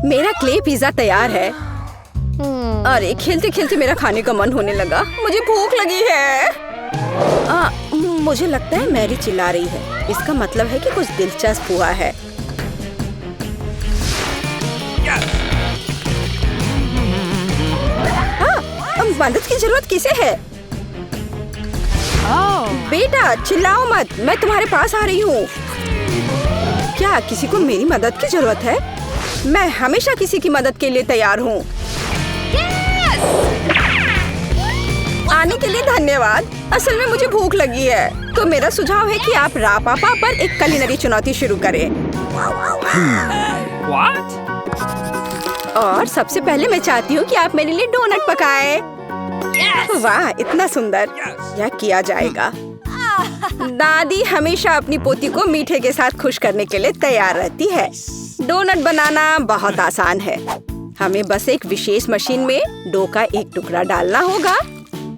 मेरा clay pizza तैयार है। अरे खेलते खेलते मेरा खाने का मन होने लगा। मुझे भूख लगी है। मुझे लगता है मैरी चिल्ला रही है। इसका मतलब है कि कुछ दिलचस्प हुआ है। मदद की जरूरत किसे है? बेटा चिल्लाओ मत, मैं तुम्हारे पास आ रही हूँ। क्या किसी को मेरी मदद की जरूरत है? मैं हमेशा किसी की मदद के लिए तैयार हूँ। आने के लिए धन्यवाद। असल में मुझे भूख लगी है, तो मेरा सुझाव है कि आप रापापा पर एक कुलिनरी चुनौती शुरू करें। और सबसे पहले मैं चाहती हूँ कि आप मेरे लिए डोनट पकाएं। वाह इतना सुंदर। यह किया जाएगा। दादी हमेशा अपनी पोती को मीठे के साथ खुश करने के लिए तैयार रहती है। डोनट बनाना बहुत आसान है। हमें बस एक विशेष मशीन में डो का एक टुकड़ा डालना होगा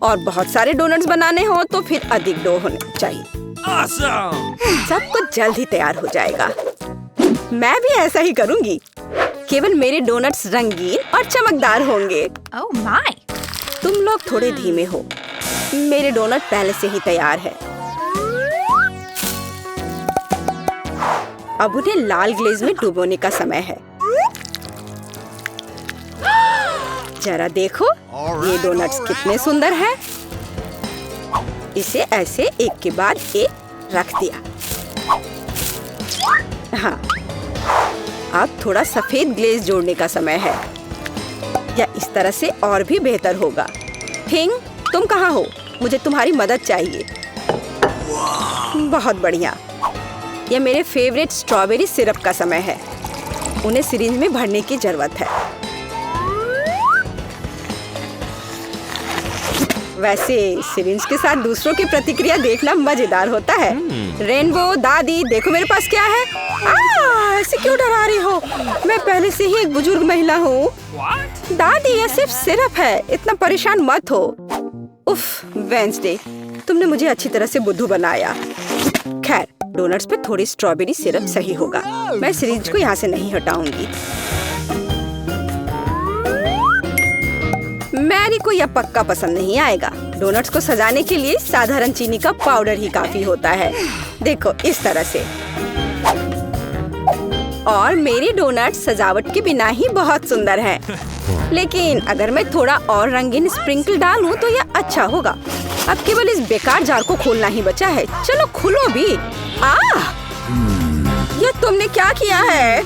और बहुत सारे डोनट्स बनाने हो तो फिर अधिक डो होने चाहिए। सब कुछ जल्द ही तैयार हो जाएगा। मैं भी ऐसा ही करूंगी। केवल मेरे डोनट्स रंगीन और चमकदार होंगे। तुम लोग थोड़े धीमे हो। मेरे डोनट पहले से ही तैयार है। अब उन्हें लाल ग्लेज में डुबोने का समय है। जरा देखो ये डोनट्स कितने सुंदर हैं। इसे ऐसे एक के बाद एक रख दिया। हाँ, अब थोड़ा सफेद ग्लेज जोड़ने का समय है। या इस तरह से और भी बेहतर होगा। थिंग, तुम कहाँ हो? मुझे तुम्हारी मदद चाहिए। बहुत बढ़िया। यह मेरे फेवरेट स्ट्रॉबेरी सिरप का समय है। उन्हें सिरिंज में भरने की जरूरत है। वैसे सिरिंज के साथ दूसरों की प्रतिक्रिया देखना मजेदार होता है। रेनबो, दादी देखो मेरे पास क्या है। ऐसे क्यों डरा रही हो? मैं पहले से ही एक बुजुर्ग महिला हूँ। दादी यह सिर्फ सिरप है, इतना परेशान मत हो। उफ, वेंसडे तुमने मुझे अच्छी तरह से बुद्धू बनाया। खैर, डोनट्स पे थोड़ी स्ट्रॉबेरी सिरप सही होगा। मैं सिरिंज को यहाँ से नहीं हटाऊंगी। मैरी को यह पक्का पसंद नहीं आएगा। डोनट्स को सजाने के लिए साधारण चीनी का पाउडर ही काफी होता है। देखो इस तरह से। और मेरी डोनट सजावट के बिना ही बहुत सुंदर है। लेकिन अगर मैं थोड़ा और रंगीन स्प्रिंकल डालूं तो यह अच्छा होगा। अब केवल इस बेकार जार को खोलना ही बचा है। चलो खुलो भी। यह तुमने क्या किया है?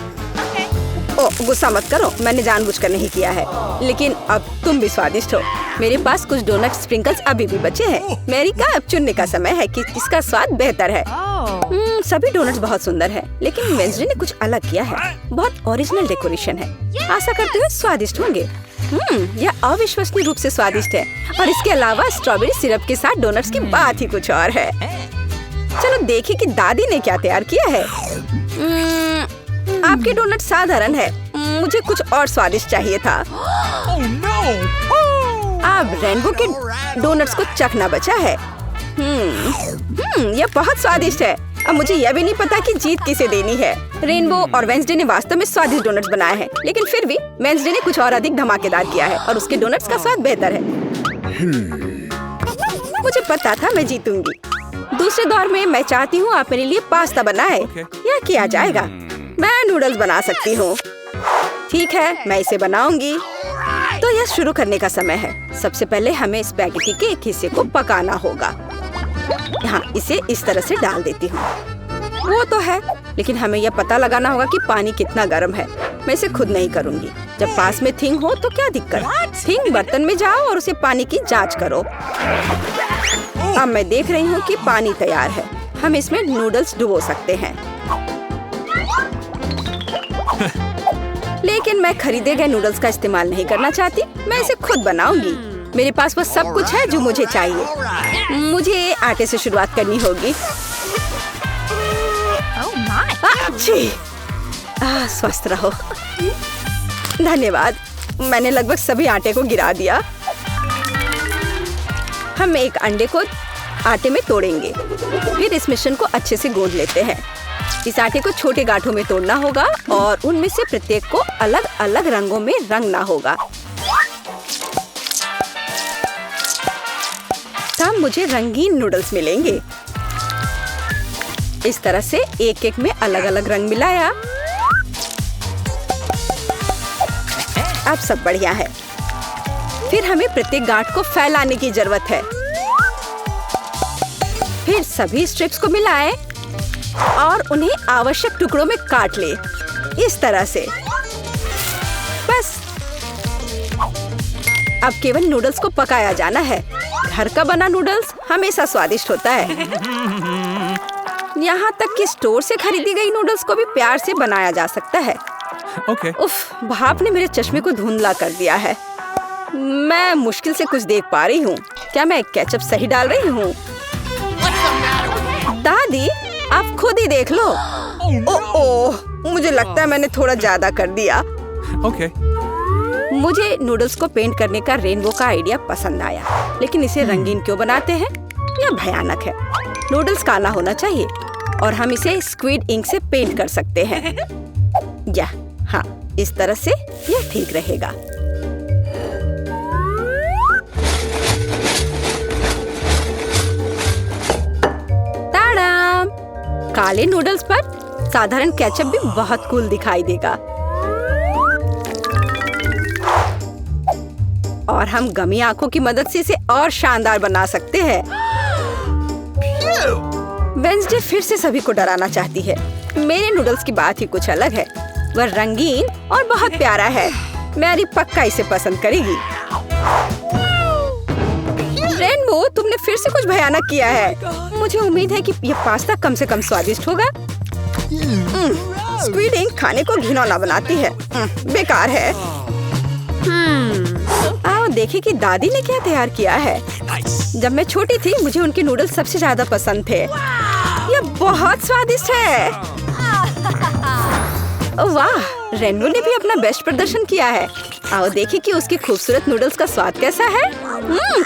ओह, गुस्सा मत करो, मैंने जानबूझकर नहीं किया है। लेकिन अब तुम भी स्वादिष्ट हो। मेरे पास कुछ डोनट स्प्रिंकल्स अभी भी बचे हैं। मेरी का अब चुनने का समय है कि किसका स्वाद बेहतर है। सभी डोनट्स बहुत सुंदर है, लेकिन वेंसडे ने कुछ अलग किया है। बहुत ओरिजिनल डेकोरेशन है। आशा करते हुए स्वादिष्ट होंगे। यह अविश्वसनीय रूप से स्वादिष्ट है। और इसके अलावा स्ट्रॉबेरी सिरप के साथ डोनट्स की बात ही कुछ और है। चलो देखें कि दादी ने क्या तैयार किया है। आपके डोनट साधारण है। मुझे कुछ और स्वादिष्ट चाहिए था। अब रेनबो के डोनट्स को चखना बचा है। यह बहुत स्वादिष्ट है। अब मुझे यह भी नहीं पता कि जीत किसे देनी है। रेनबो और वेंसडे ने वास्तव में स्वादिष्ट डोनट्स बनाए हैं, लेकिन फिर भी वेंसडे ने कुछ और अधिक धमाकेदार किया है और उसके डोनट्स का स्वाद बेहतर है। मुझे पता था मैं जीतूंगी। दूसरे दौर में मैं चाहती हूँ आप मेरे लिए पास्ता बनाए। यह किया जाएगा। मैं नूडल्स बना सकती हूँ। ठीक है, मैं इसे बनाऊंगी। तो यह शुरू करने का समय है। सबसे पहले हमें स्पैगेटी के एक हिस्से को पकाना होगा। यहाँ इसे इस तरह से डाल देती हूँ। वो तो है, लेकिन हमें यह पता लगाना होगा कि पानी कितना गर्म है। मैं इसे खुद नहीं करूँगी। जब पास में थिंग हो तो क्या दिक्कत। थिंग, बर्तन में जाओ और उसे पानी की जांच करो। अब मैं देख रही हूँ कि पानी तैयार है। हम इसमें नूडल्स डुबो सकते हैं। लेकिन मैं खरीदे गए नूडल्स का इस्तेमाल नहीं करना चाहती। मैं इसे खुद बनाऊंगी। मेरे पास वो सब कुछ है जो मुझे चाहिए। मुझे आटे से शुरुआत करनी होगी। स्वस्थ रहो। धन्यवाद। मैंने लगभग सभी आटे को गिरा दिया। हम एक अंडे को आटे में तोड़ेंगे। फिर इस मिश्रण को अच्छे से गूंद लेते हैं। इस आटे को छोटे गांठों में तोड़ना होगा और उनमें से प्रत्येक को अलग अलग रंगों में रंगना होगा। तब मुझे रंगीन नूडल्स मिलेंगे। इस तरह से एक एक में अलग अलग रंग मिलाया। अब सब बढ़िया है। फिर हमें प्रत्येक गांठ को फैलाने की जरूरत है। फिर सभी स्ट्रिप्स को मिलाएं और उन्हें आवश्यक टुकड़ों में काट ले, इस तरह से। बस अब केवल नूडल्स को पकाया जाना है। घर का बना नूडल्स हमेशा स्वादिष्ट होता है। यहाँ तक कि स्टोर से खरीदी गई नूडल्स को भी प्यार से बनाया जा सकता है। उफ, भाप ने मेरे चश्मे को धुंधला कर दिया है। मैं मुश्किल से कुछ देख पा रही हूँ। क्या मैं केचप सही डाल रही हूँ? दादी, आप खुद ही देख लो। ओह, मुझे लगता है मैंने थोड़ा ज्यादा कर दिया। मुझे नूडल्स को पेंट करने का रेनबो का आइडिया पसंद आया, लेकिन इसे रंगीन क्यों बनाते हैं? यह भयानक है। नूडल्स काला होना चाहिए और हम इसे स्क्विड इंक से पेंट कर सकते हैं। या हाँ, इस तरह से यह ठीक रहेगा। ताड़ाम! काले नूडल्स पर साधारण केचप भी बहुत कूल दिखाई देगा। और हम गमी आंखों की मदद से इसे और शानदार बना सकते हैं। वेंसडे फिर से सभी को डराना चाहती है। मेरे नूडल्स की बात ही कुछ अलग है। वह रंगीन और बहुत प्यारा है। मैरी पक्का इसे पसंद करेगी। रेनबो, तुमने फिर से कुछ भयानक किया है। मुझे उम्मीद है कि यह पास्ता कम से कम स्वादिष्ट होगा। स्क्विड इंक खाने को घिनौना बनाती है। बेकार है। आओ देखें कि दादी ने क्या तैयार किया है। जब मैं छोटी थी मुझे उनके नूडल्स सबसे ज्यादा पसंद थे। यह बहुत स्वादिष्ट है। वाह, रेनबो ने भी अपना बेस्ट प्रदर्शन किया है। आओ देखें कि उसके खूबसूरत नूडल्स का स्वाद कैसा है।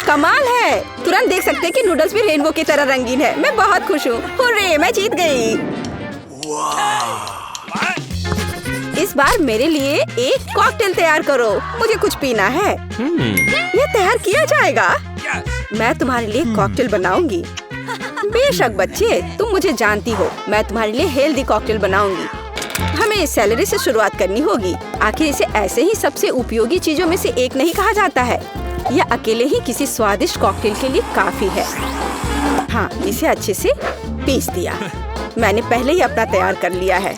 कमाल है। तुरंत देख सकते हैं कि नूडल्स भी रेनबो की तरह रंगीन है। मैं बहुत खुश हूँ। हुर्रे, मैं जीत गई। इस बार मेरे लिए एक कॉकटेल तैयार करो। मुझे कुछ पीना है। यह तैयार किया जाएगा। मैं तुम्हारे लिए कॉकटेल बनाऊंगी। बेशक बच्चे, तुम मुझे जानती हो। मैं तुम्हारे लिए हेल्दी कॉकटेल बनाऊंगी। हमें सेलेरी से शुरुआत करनी होगी। आखिर इसे ऐसे ही सबसे उपयोगी चीजों में से एक नहीं कहा जाता है। यह अकेले ही किसी स्वादिष्ट कॉकटेल के लिए काफी है। हाँ, इसे अच्छे से पीस दिया। मैंने पहले ही अपना तैयार कर लिया है।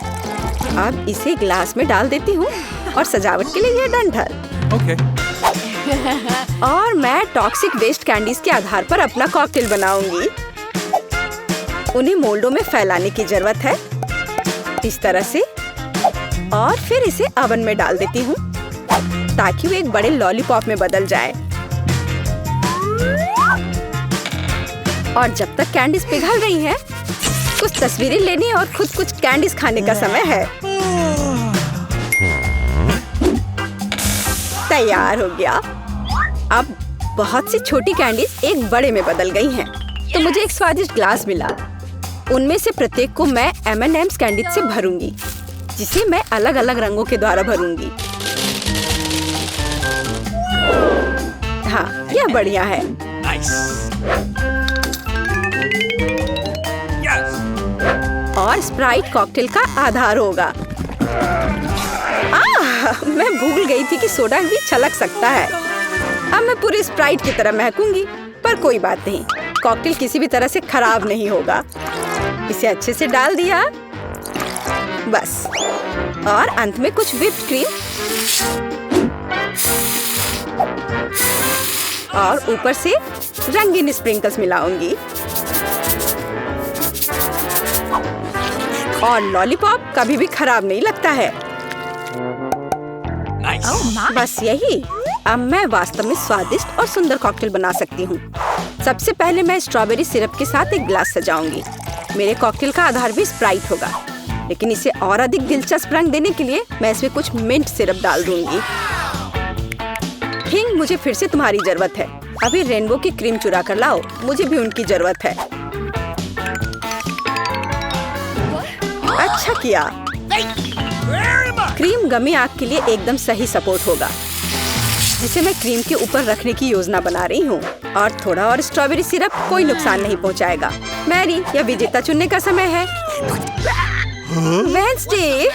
अब इसे ग्लास में डाल देती हूँ और सजावट के लिए ये डंठल। और मैं टॉक्सिक वेस्ट कैंडीज के आधार पर अपना कॉकटेल बनाऊंगी। उन्हें मोल्डों में फैलाने की जरूरत है, इस तरह से। और फिर इसे ओवन में डाल देती हूँ ताकि वो एक बड़े लॉलीपॉप में बदल जाए। और जब तक कैंडीज पिघल रही हैं, कुछ तस्वीरें लेनी और खुद कुछ कैंडीज खाने का समय है। तैयार हो गया। अब बहुत सी छोटी कैंडीज एक बड़े में बदल गई हैं, तो मुझे एक स्वादिष्ट ग्लास मिला। उनमें से प्रत्येक को मैं M&M's कैंडी से भरूंगी, जिसे मैं अलग अलग रंगों के द्वारा भरूंगी। हाँ, यह बढ़िया है। और स्प्राइट कॉकटेल का आधार होगा। मैं भूल गई थी कि सोडा भी छलक सकता है। अब मैं पूरी स्प्राइट की तरह महकूंगी, पर कोई बात नहीं। कॉकटेल किसी भी तरह से खराब नहीं होगा। इसे अच्छे से डाल दिया, बस। और अंत में कुछ व्हिप्ड क्रीम और ऊपर से रंगीन स्प्रिंकल्स मिलाऊंगी। और लॉलीपॉप कभी भी खराब नहीं लगता है। बस यही। अब मैं वास्तव में स्वादिष्ट और सुंदर कॉकटेल बना सकती हूँ। सबसे पहले मैं स्ट्रॉबेरी सिरप के साथ एक ग्लास सजाऊंगी। मेरे कॉकटेल का आधार भी स्प्राइट होगा, लेकिन इसे और अधिक दिलचस्प रंग देने के लिए मैं इसमें कुछ मिंट सिरप डाल दूंगी। हिंग, मुझे फिर से तुम्हारी जरूरत है। अभी रेनबो की क्रीम चुरा कर लाओ, मुझे भी उनकी जरूरत है। अच्छा किया। क्रीम गमी आग के लिए एकदम सही सपोर्ट होगा, जिसे मैं क्रीम के ऊपर रखने की योजना बना रही हूँ। और थोड़ा और स्ट्रॉबेरी सिरप कोई नुकसान नहीं पहुँचाएगा। मैरी, यह विजेता चुनने का समय है। वेडनेसडे,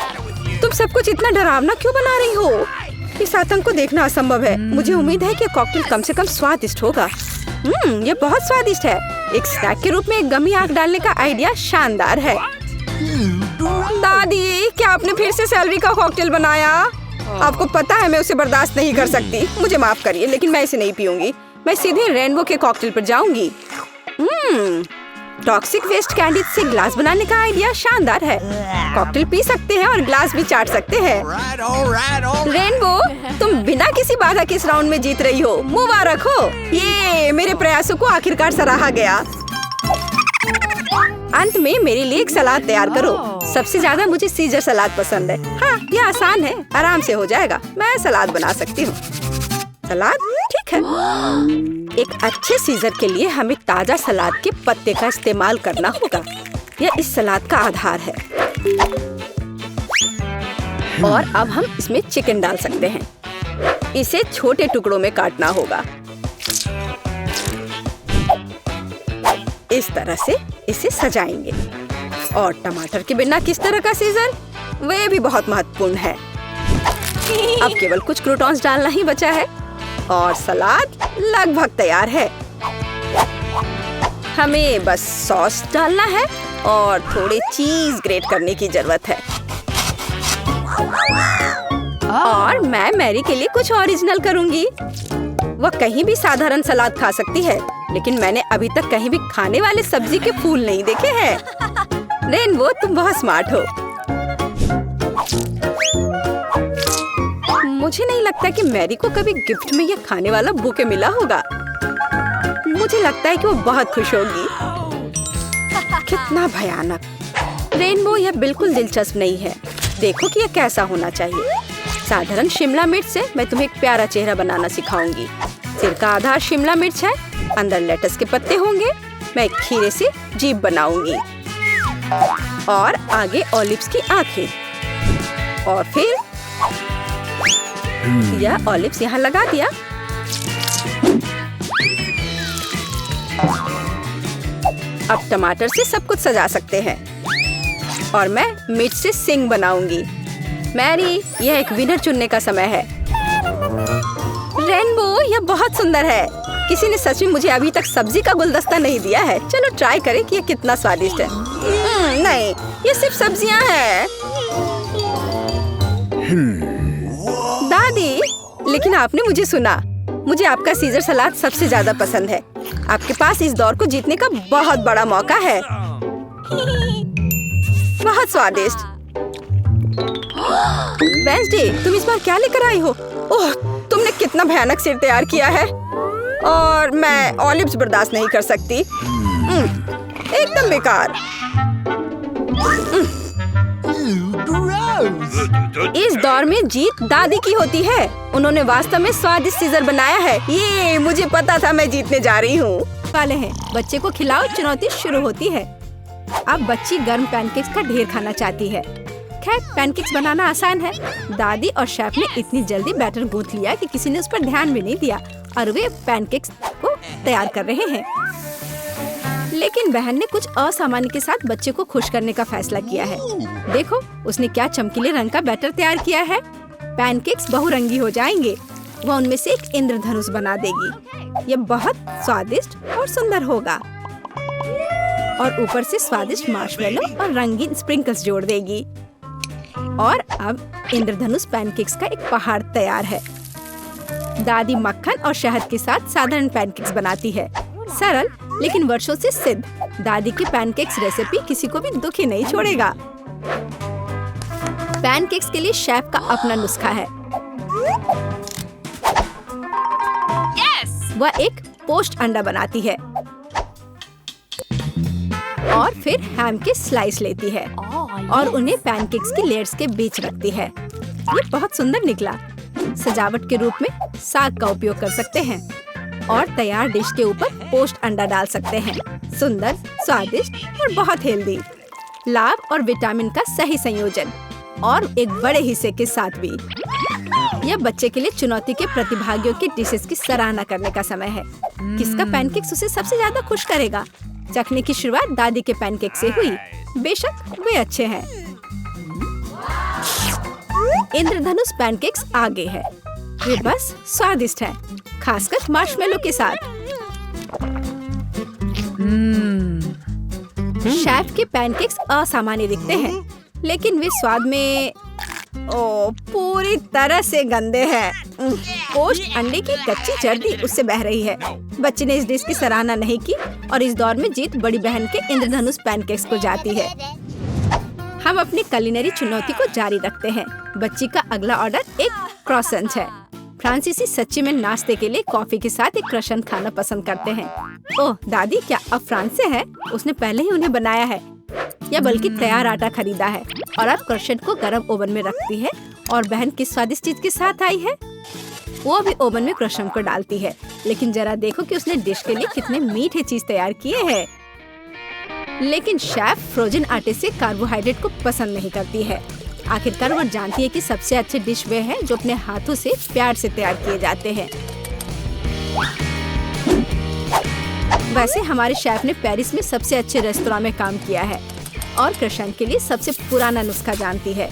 तुम सब कुछ इतना डरावना क्यों बना रही हो? इस आतंक को देखना असंभव है। मुझे उम्मीद है कि कॉकटेल कम से कम स्वादिष्ट होगा। ये बहुत स्वादिष्ट है। एक स्नैक के रूप में एक गमी आग डालने का आइडिया शानदार है। दादी, क्या आपने फिर से सेलरी का कॉकटेल बनाया? आपको पता है मैं उसे बर्दाश्त नहीं कर सकती। मुझे माफ करिए, लेकिन मैं इसे नहीं पीऊंगी। मैं सीधे रेनबो के कॉकटेल पर जाऊंगी। टॉक्सिक वेस्ट कैंडी से ग्लास बनाने का आइडिया शानदार है। कॉकटेल पी सकते हैं और ग्लास भी चाट सकते हैं। रेनबो, तुम बिना किसी बाधा के इस राउंड में जीत रही हो। मुबारक हो। ये मेरे प्रयासों को आखिरकार सराहा गया। अंत में मेरे लिए एक सलाद तैयार करो। सबसे ज्यादा मुझे सीजर सलाद पसंद है। हाँ, ये आसान है, आराम से हो जाएगा। मैं सलाद बना सकती हूँ। सलाद ठीक है। एक अच्छे सीजर के लिए हमें ताजा सलाद के पत्ते का इस्तेमाल करना होगा। यह इस सलाद का आधार है। और अब हम इसमें चिकन डाल सकते हैं। इसे छोटे टुकड़ों में काटना होगा। इस तरह से इसे सजाएंगे। और टमाटर के बिना किस तरह का सीजर, वे भी बहुत महत्वपूर्ण है। अब केवल कुछ क्रूटॉन्स डालना ही बचा है और सलाद लगभग तैयार है। हमें बस सॉस डालना है और थोड़े चीज ग्रेट करने की जरूरत है। और मैं मैरी के लिए कुछ ओरिजिनल करूंगी। वह कहीं भी साधारण सलाद खा सकती है, लेकिन मैंने अभी तक कहीं भी खाने वाले सब्जी के फूल नहीं देखे हैं। रेनबो, तुम बहुत स्मार्ट हो। मुझे नहीं लगता कि मैरी को कभी गिफ्ट में यह खाने वाला बुके मिला होगा। मुझे लगता है कि वो बहुत खुश होगी। कितना भयानक। रेनबो, यह बिल्कुल दिलचस्प नहीं है। देखो कि यह कैसा होना चाहिए। साधारण शिमला मिर्च से मैं तुम्हें एक प्यारा चेहरा बनाना सिखाऊंगी। सिर का आधार शिमला मिर्च है, अंदर लेटस के पत्ते होंगे। मैं एक खीरे से जीभ बनाऊंगी और आगे ऑलिव्स की आंखें। और फिर यह ऑलिव्स यहाँ लगा दिया। अब टमाटर से सब कुछ सजा सकते हैं। और मैं मिर्च से सिंग बनाऊंगी। मैरी, यह एक विनर चुनने का समय है। रेनबो, यह बहुत सुंदर है। किसी ने सच में मुझे अभी तक सब्जी का गुलदस्ता नहीं दिया है। चलो ट्राई करें कि यह कितना स्वादिष्ट है। नहीं, ये सिर्फ सब्जियां हैं। दादी, लेकिन आपने मुझे सुना। मुझे आपका सीजर सलाद सबसे ज्यादा पसंद है। आपके पास इस दौर को जीतने का बहुत बड़ा मौका है। बहुत स्वादिष्ट। वेडनेसडे, तुम इस बार क्या लेकर आई हो? ओह, तुमने कितना भयानक सिर तैयार किया है। और मैं ऑलिव्स बर्दाश्त नहीं कर सकती। एकदम बेकार। इस दौर में जीत दादी की होती है। उन्होंने वास्तव में स्वादिष्ट सीजर बनाया है। ये मुझे पता था मैं जीतने जा रही हूँ। वाले हैं, बच्चे को खिलाओ, चुनौती शुरू होती है। अब बच्ची गर्म पैनकेक्स का ढेर खाना चाहती है। खैर, पैनकेक्स बनाना आसान है। दादी और शेफ ने इतनी जल्दी बैटर गूंथ लिया कि किसी ने उस पर ध्यान भी नहीं दिया और वे पैनकेक्स को तैयार कर रहे हैं। लेकिन बहन ने कुछ असामान्य के साथ बच्चे को खुश करने का फैसला किया है। देखो, उसने क्या चमकीले रंग का बैटर तैयार किया है। पैनकेक्स बहुरंगी हो जाएंगे। वह उनमें से एक इंद्रधनुष बना देगी। यह बहुत स्वादिष्ट और सुंदर होगा। और ऊपर से स्वादिष्ट मार्शमेलो और रंगीन स्प्रिंकल्स जोड़ देगी। और अब इंद्रधनुष पैनकेक्स का एक पहाड़ तैयार है। दादी मक्खन और शहद के साथ साधारण पैनकेक्स बनाती है। सरल लेकिन वर्षों से सिद्ध। दादी की पैनकेक्स रेसिपी किसी को भी दुखी नहीं छोड़ेगा। पैनकेक्स के लिए शेफ का अपना नुस्खा है। वह एक पोस्ट अंडा बनाती है और फिर हैम के स्लाइस लेती है और उन्हें पैनकेक्स की लेयर्स के बीच रखती है। ये बहुत सुंदर निकला। सजावट के रूप में साग का उपयोग कर सकते हैं और तैयार डिश के ऊपर पोस्ट अंडा डाल सकते हैं। सुंदर, स्वादिष्ट और बहुत हेल्दी। लाभ और विटामिन का सही संयोजन और एक बड़े हिस्से के साथ भी। यह बच्चे के लिए चुनौती के प्रतिभागियों की डिशेस की सराहना करने का समय है। किसका पैनकेक्स उसे सबसे ज्यादा खुश करेगा? चखने की शुरुआत दादी के पैनकेक से हुई। बेशक वे अच्छे हैं। इंद्रधनुष पैनकेक्स आगे है। वे बस स्वादिष्ट हैं, खासकर मार्शमेलो के साथ। शेफ के पैनकेक्स असामान्य दिखते हैं, लेकिन वे स्वाद में पूरी तरह से गंदे हैं। पोस्ट अंडे की कच्ची जर्दी उससे बह रही है। बच्चे ने इस डिश की सराहना नहीं की और इस दौर में जीत बड़ी बहन के इंद्रधनुष पैनकेक्स को जाती है। हम अपनी कुलिनरी चुनौती को जारी रखते हैं। बच्ची का अगला ऑर्डर एक क्रॉसेंट है। फ्रांसीसी सच्ची में नाश्ते के लिए कॉफी के साथ एक क्रॉसेंट खाना पसंद करते हैं। ओह दादी, क्या अब फ्रांस से है? उसने पहले ही उन्हें बनाया है या बल्कि तैयार आटा खरीदा है और अब क्रॉसेंट को गर्म ओवन में रखती है। और बहन किस स्वादिष्ट चीज के साथ आई है? वो भी ओवन में क्रॉसेंट को डालती है। लेकिन जरा देखो कि उसने डिश के लिए कितने मीठे चीज तैयार किए हैं। लेकिन शेफ फ्रोजन आटे से कार्बोहाइड्रेट को पसंद नहीं करती है। आखिरकार वो जानती है कि सबसे अच्छे डिश वे हैं जो अपने हाथों से प्यार से तैयार किए जाते हैं। वैसे हमारे शेफ ने पेरिस में सबसे अच्छे रेस्तोरां में काम किया है और क्रॉसेंट के लिए सबसे पुराना नुस्खा जानती है।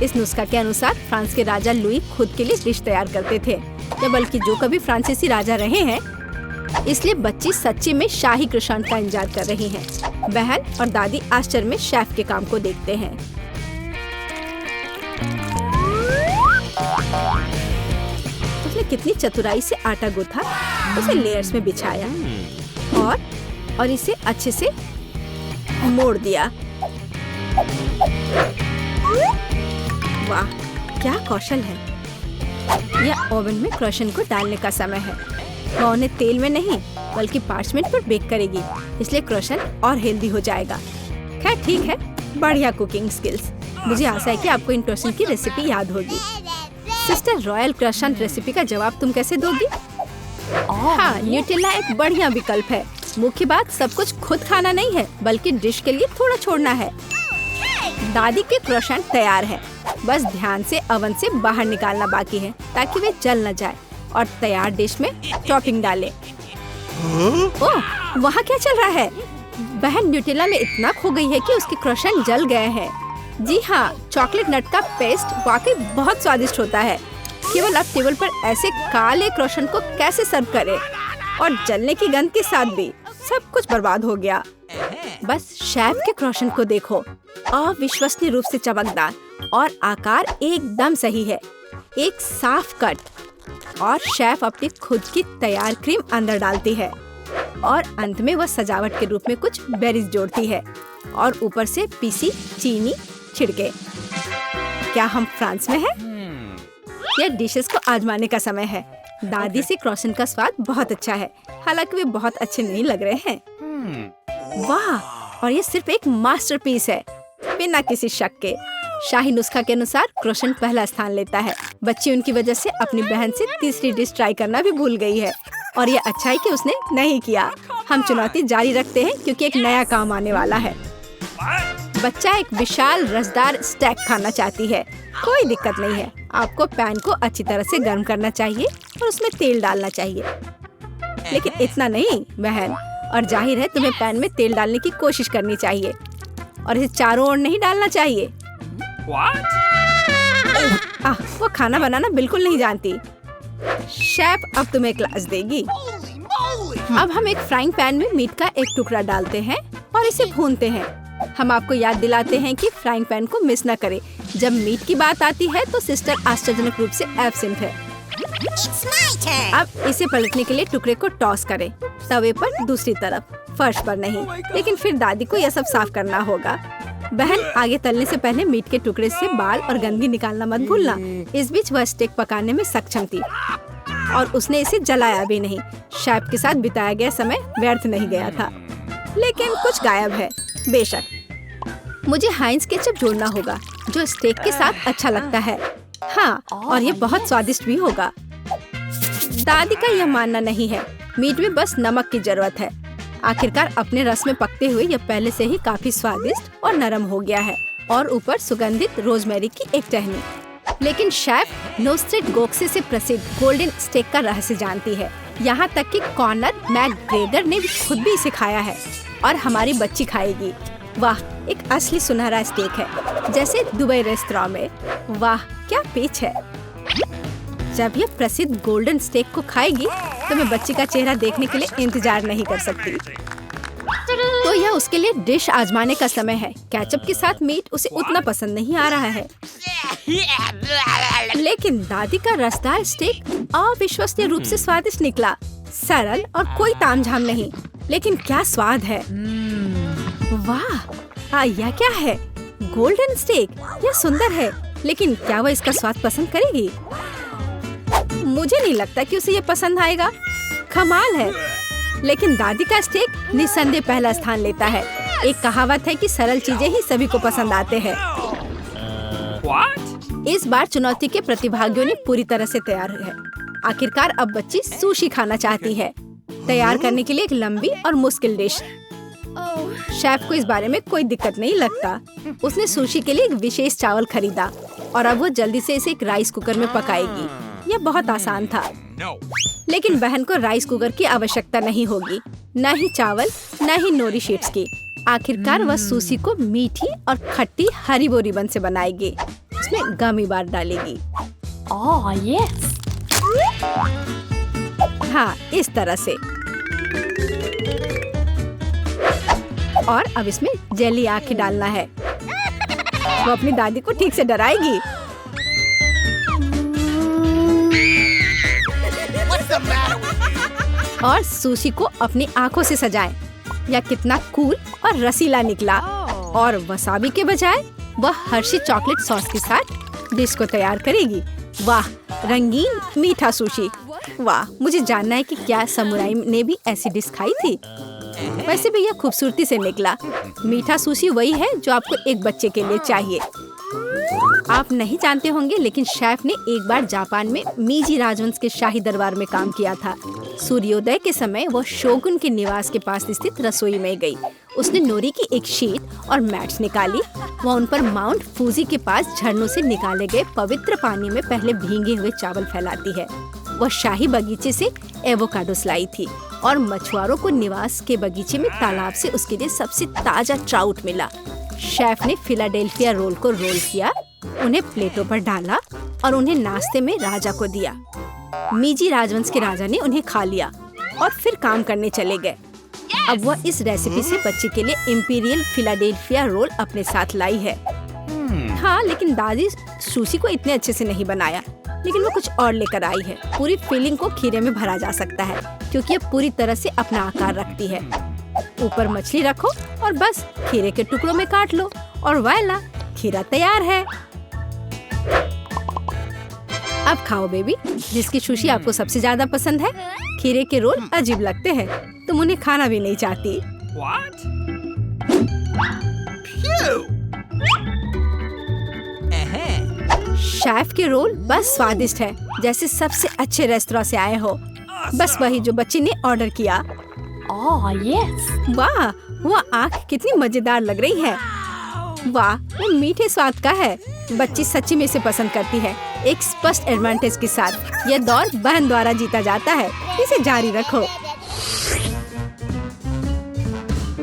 इस नुस्खा के अनुसार फ्रांस के राजा लुई खुद के लिए डिश तैयार करते थे, या बल्कि जो कभी फ्रांसीसी राजा रहे हैं। इसलिए बच्ची सच्ची में शाही क्रॉसेंट का इंतजार कर रही हैं। बहन और दादी आश्चर्य में शेफ के काम को देखते हैं। उसने कितनी चतुराई से आटा गूथा, उसे लेयर्स में बिछाया और इसे अच्छे से मोड़ दिया। वाह, क्या कौशल है। यह ओवन में क्रॉसेंट को डालने का समय है। वह उन्हें तेल में नहीं बल्कि पार्चमेंट पर बेक करेगी, इसलिए क्रॉसेंट और हेल्दी हो जाएगा। खैर ठीक है, बढ़िया कुकिंग स्किल्स। मुझे आशा है कि आपको इन क्रॉसेंट की रेसिपी याद होगी। सिस्टर, रॉयल क्रॉसेंट रेसिपी का जवाब तुम कैसे दोगी? हाँ, न्यूटेला एक बढ़िया विकल्प है। मुख्य बात सब कुछ खुद खाना नहीं है, बल्कि डिश के लिए थोड़ा छोड़ना है। दादी के क्रॉसेंट तैयार है, बस ध्यान से ओवन से बाहर निकालना बाकी है ताकि वे जल न जाए। और तैयार डिश में टॉपिंग डालें। ओह, वहाँ क्या चल रहा है? बहन न्यूटेला में इतना खो गई है कि उसके क्रॉसेंट जल गए हैं। जी हाँ, चॉकलेट नट का पेस्ट वाकई बहुत स्वादिष्ट होता है। केवल अब टेबल पर ऐसे काले क्रॉसेंट को कैसे सर्व करें? और जलने की गंध के साथ भी सब कुछ बर्बाद हो गया। बस शेफ के क्रॉसेंट को देखो, अविश्वसनीय रूप से चमकदार और आकार एकदम सही है। एक साफ कट और शेफ अपनी खुद की तैयार क्रीम अंदर डालती है और अंत में वह सजावट के रूप में कुछ बेरीज जोड़ती है और ऊपर से पीसी चीनी छिड़के। क्या हम फ्रांस में हैं? यह डिशेस को आजमाने का समय है। दादी से क्रॉसेंट का स्वाद बहुत अच्छा है, हालांकि वे बहुत अच्छे नहीं लग रहे हैं। वाह, और ये सिर्फ एक मास्टरपीस है, बिना किसी शक के। शाही नुस्खा के अनुसार क्रॉसेंट पहला स्थान लेता है। बच्ची उनकी वजह से अपनी बहन से तीसरी डिश ट्राई करना भी भूल गई है और ये अच्छा है कि उसने नहीं किया। हम चुनौती जारी रखते हैं क्योंकि एक नया काम आने वाला है। बच्चा एक विशाल रसदार स्टेक खाना चाहती है। कोई दिक्कत नहीं है, आपको पैन को अच्छी तरह से गर्म करना चाहिए और उसमें तेल डालना चाहिए, लेकिन इतना नहीं बहन। और जाहिर है तुम्हें पैन में तेल डालने की कोशिश करनी चाहिए और इसे चारों ओर नहीं डालना चाहिए। वो खाना बनाना बिल्कुल नहीं जानती। शेफ अब तुम्हें क्लास देगी। अब हम एक फ्राइंग पैन में मीट का एक टुकड़ा डालते हैं और इसे भूनते हैं। हम आपको याद दिलाते हैं कि फ्राइंग पैन को मिस न करें। जब मीट की बात आती है तो सिस्टर आश्चर्यजनक रूप से एब्सेंट है। अब इसे पलटने के लिए टुकड़े को टॉस करें, तवे पर दूसरी तरफ, फर्श पर नहीं। लेकिन फिर दादी को यह सब साफ करना होगा। बहन, आगे तलने से पहले मीट के टुकड़े से बाल और गंदगी निकालना मत भूलना। इस बीच वह स्टेक पकाने में सक्षम थी और उसने इसे जलाया भी नहीं। शेफ के साथ बिताया गया समय व्यर्थ नहीं गया था, लेकिन कुछ गायब है। बेशक मुझे हाइंस केचप जोड़ना होगा जो स्टेक के साथ अच्छा लगता है। हाँ, और ये बहुत स्वादिष्ट भी होगा। दादी का यह मानना नहीं है, मीट में बस नमक की जरूरत है। आखिरकार अपने रस में पकते हुए यह पहले से ही काफी स्वादिष्ट और नरम हो गया है और ऊपर सुगंधित रोजमेरी की एक टहनी। लेकिन शेफ नोस्ट्रेटगोक्से से प्रसिद्ध गोल्डन स्टेक का रहस्य जानती है। यहाँ तक कि कॉनर मैकग्रेगर ने भी खुद भी इसे खाया है और हमारी बच्ची खाएगी। वाह, एक असली सुनहरा स्टेक है, जैसे दुबई रेस्तरां में। वाह, क्या पिच है। जब यह प्रसिद्ध गोल्डन स्टेक को खाएगी तो मैं बच्ची का चेहरा देखने के लिए इंतजार नहीं कर सकती। तो यह उसके लिए डिश आजमाने का समय है। केचप के साथ मीट उसे उतना पसंद नहीं आ रहा है, लेकिन दादी का रसदार स्टेक अविश्वसनीय रूप से स्वादिष्ट निकला। सरल और कोई तामझाम नहीं, लेकिन क्या स्वाद है। वाह, यह क्या है? Golden stake. यह सुंदर है, लेकिन क्या वह इसका स्वाद पसंद करेगी? मुझे नहीं लगता कि उसे यह पसंद आएगा। कमाल है। लेकिन दादी का स्टेक निस्संदेह पहला स्थान लेता है। एक कहावत है कि सरल चीजें ही सभी को पसंद आते हैं। इस बार चुनौती के प्रतिभागियों ने पूरी तरह से तैयार है। आखिरकार अब बच्ची सुशी खाना चाहती है। तैयार करने के लिए एक लंबी और मुश्किल डिश। शेफ को इस बारे में कोई दिक्कत नहीं लगता। उसने सुशी के लिए एक विशेष चावल खरीदा और अब वो जल्दी से इसे एक राइस कुकर में पकाएगी। यह बहुत आसान था, लेकिन बहन को राइस कुकर की आवश्यकता नहीं होगी, न ही चावल न ही नोरी शीट्स की। आखिरकार वह सुशी को मीठी और खट्टी हरीबो रिबन से बनाएगी। उसमें गमी बार डालेगी। Oh yes. हाँ, इस तरह से। और अब इसमें जेली आके डालना है। वो अपनी दादी को ठीक से डराएगी। और सुशी को अपनी आंखों से सजाएं। यह कितना कूल और रसीला निकला। और वसाबी के बजाय वह हर्शी चॉकलेट सॉस के साथ डिश को तैयार करेगी। वाह, रंगीन मीठा सुशी। वाह, मुझे जानना है कि क्या समुराई ने भी ऐसी डिश खाई थी। वैसे भी यह खूबसूरती से निकला। मीठा सुशी वही है जो आपको एक बच्चे के लिए चाहिए। आप नहीं जानते होंगे, लेकिन शेफ ने एक बार जापान में मीजी राजवंश के शाही दरबार में काम किया था। सूर्योदय के समय वो शोगुन के निवास के पास स्थित रसोई में गई। उसने नोरी की एक शीट और मैट्स निकाली। वह उन पर माउंट फूजी के पास झरनों से निकाले गए पवित्र पानी में पहले भीगे हुए चावल फैलाती है। वह शाही बगीचे से एवोकाडोस लाई थी और मछुआरों को निवास के बगीचे में तालाब से उसके लिए सबसे ताजा ट्राउट मिला। शेफ ने फिलाडेल्फिया रोल को रोल किया, उन्हें प्लेटों पर डाला और उन्हें नाश्ते में राजा को दिया। मीजी राजवंश के राजा ने उन्हें खा लिया और फिर काम करने चले गए। अब वह इस रेसिपी से बच्चे के लिए इम्पीरियल फिलाडेल्फिया रोल अपने साथ लाई है। हाँ, लेकिन दादी सुशी को इतने अच्छे से नहीं बनाया, लेकिन वो कुछ और लेकर आई है। पूरी फीलिंग को खीरे में भरा जा सकता है, क्योंकि ये पूरी तरह से अपना आकार रखती है। ऊपर मछली रखो और बस खीरे के टुकड़ों में काट लो और वाला, खीरा तैयार है। अब खाओ बेबी, जिसकी सुशी आपको सबसे ज्यादा पसंद है। खीरे के रोल अजीब लगते हैं, तुम उन्हें खाना भी नहीं चाहती। शेफ के रोल बस स्वादिष्ट है, जैसे सबसे अच्छे रेस्तरां से आए हो। बस वही जो बच्ची ने ऑर्डर किया। Oh yes. वाह, वो आँख कितनी मजेदार लग रही है। वाह, वो मीठे स्वाद का है। बच्ची सच्ची में इसे पसंद करती है। एक स्पष्ट एडवांटेज के साथ यह दौर बहन द्वारा जीता जाता है। इसे जारी रखो।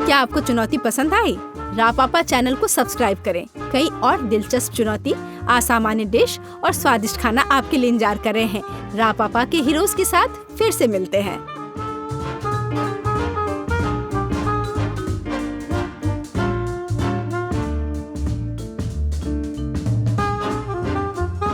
क्या आपको चुनौती पसंद आई? रापापा चैनल को सब्सक्राइब करें। कई और दिलचस्प चुनौती, असामान्य डिश और स्वादिष्ट खाना आपके लिए इंतजार कर रहे हैं। रापापा के हीरोज के साथ फिर से मिलते हैं।